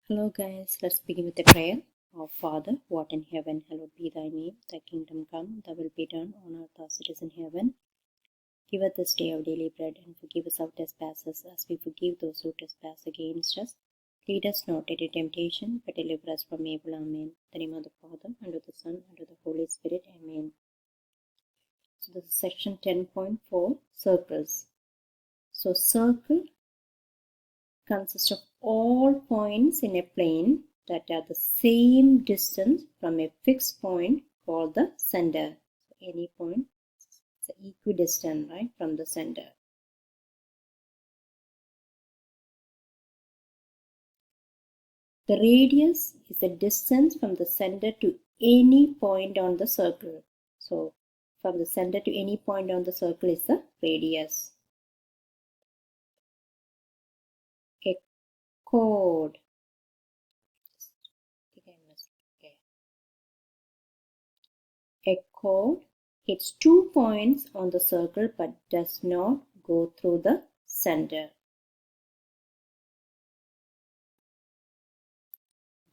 Hello guys, let's begin with a prayer. Our Father, who art in heaven, hallowed be thy name. Thy kingdom come, thy will be done on earth as it is in heaven. Give us this day our daily bread, and forgive us our trespasses as we forgive those who trespass against us. Lead us not into temptation, but deliver us from evil. Amen. In the name of the Father, and of the Son, and of the Holy Spirit. Amen. So this is section 10.4, circles. So circle consists of all points in a plane that are the same distance from a fixed point called the center. So any point is equidistant, right, from the center. The radius is the distance from the center to any point on the circle. So from the center to any point on the circle is the radius. A chord. A chord hits 2 points on the circle but does not go through the center.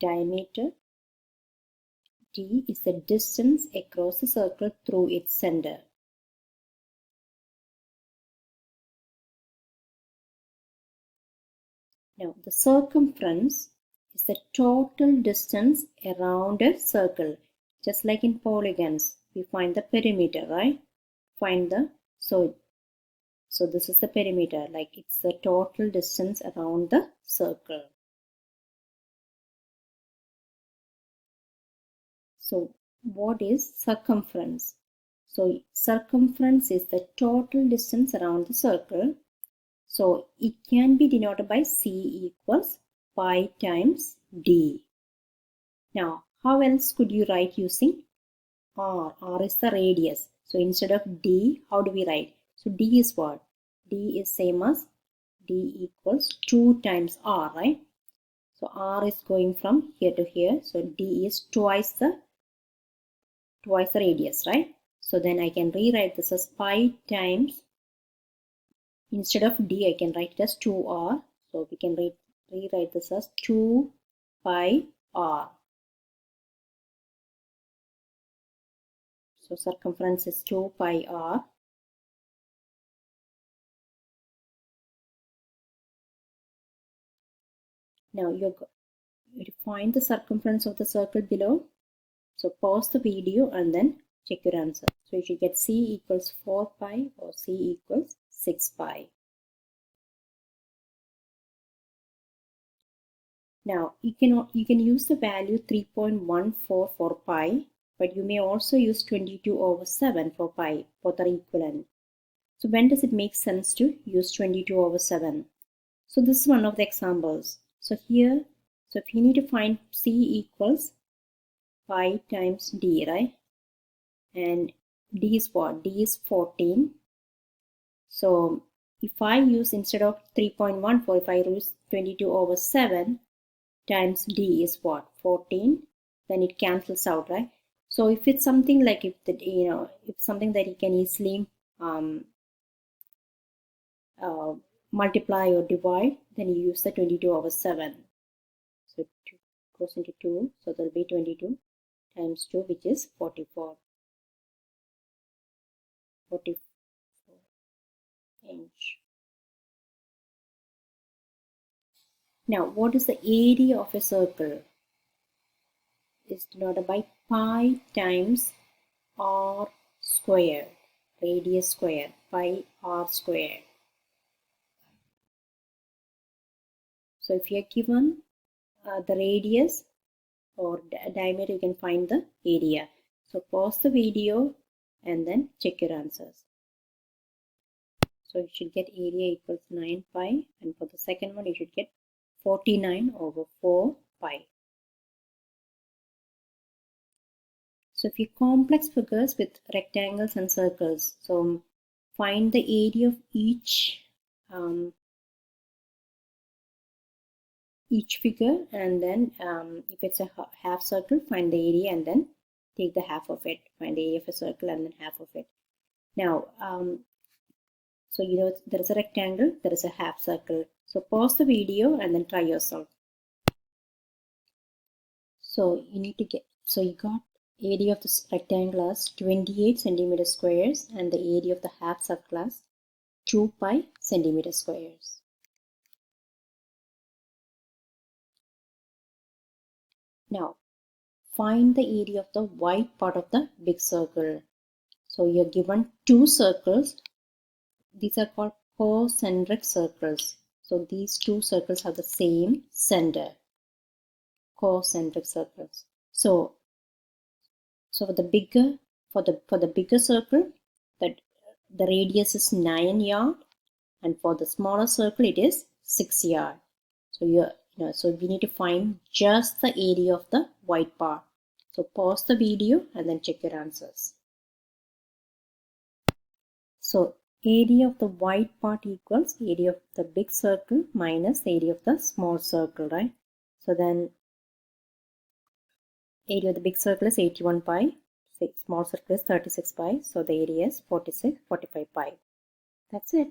Diameter d is the distance across the circle through its center. Now, the circumference is the total distance around a circle. Just like in polygons, we find the perimeter, right? So this is the perimeter, like it's the total distance around the circle. So what is circumference? So circumference is the total distance around the circle. So it can be denoted by C equals pi times D. Now, how else could you write using R? R is the radius. So instead of D, how do we write? So D is what? D is same as D equals 2 times R, right? So R is going from here to here. So D is twice the radius, right? So then I can rewrite this as pi times, instead of D I can write it as 2R. So we can rewrite this as 2 pi R. So circumference is 2 pi R. Now you find the circumference of the circle below. So pause the video and then check your answer. So you should get C equals 4 pi or C equals 6 pi. Now you can use the value 3.14 for pi, but you may also use 22/7 for pi. Both are equivalent. So when does it make sense to use 22/7? So this is one of the examples. So here, so if you need to find C equals pi times D, right? And D is what? D is 14. So if I use, instead of 3.14, if I use 22/7 times D is what? 14. Then it cancels out, right? So if it's something like, if something that you can easily multiply or divide, then you use the 22/7. So 2 goes into 2, so there will be 22 times 2, which is 44. 44 inch. Now, what is the area of a circle? It's denoted by pi times r squared, radius squared, pi r squared. So if you are given the radius or diameter, you can find the area. So pause the video and then check your answers. So you should get area equals 9 pi, and for the second one you should get 49/4 pi. So if you complex figures with rectangles and circles, so find the area of each figure, and then if it's a half circle, find the area and then take the half of it. Find the area of a circle and then half of it. Now, so there is a rectangle, there is a half circle. So pause the video and then try yourself. So you need to get, so you got area of this rectangle as 28 centimeter squares and the area of the half circle as 2 pi centimeter squares. Now find the area of the white part of the big circle. So you're given two circles. These are called concentric circles. So these two circles have the same center. Concentric circles. So for the bigger circle, that the radius is 9 yard, and for the smaller circle it is 6 yard. So so we need to find just the area of the white part. So pause the video and then check your answers. So area of the white part equals area of the big circle minus area of the small circle, right? So then area of the big circle is 81 pi, small circle is 36 pi, so the area is 45 pi. That's it.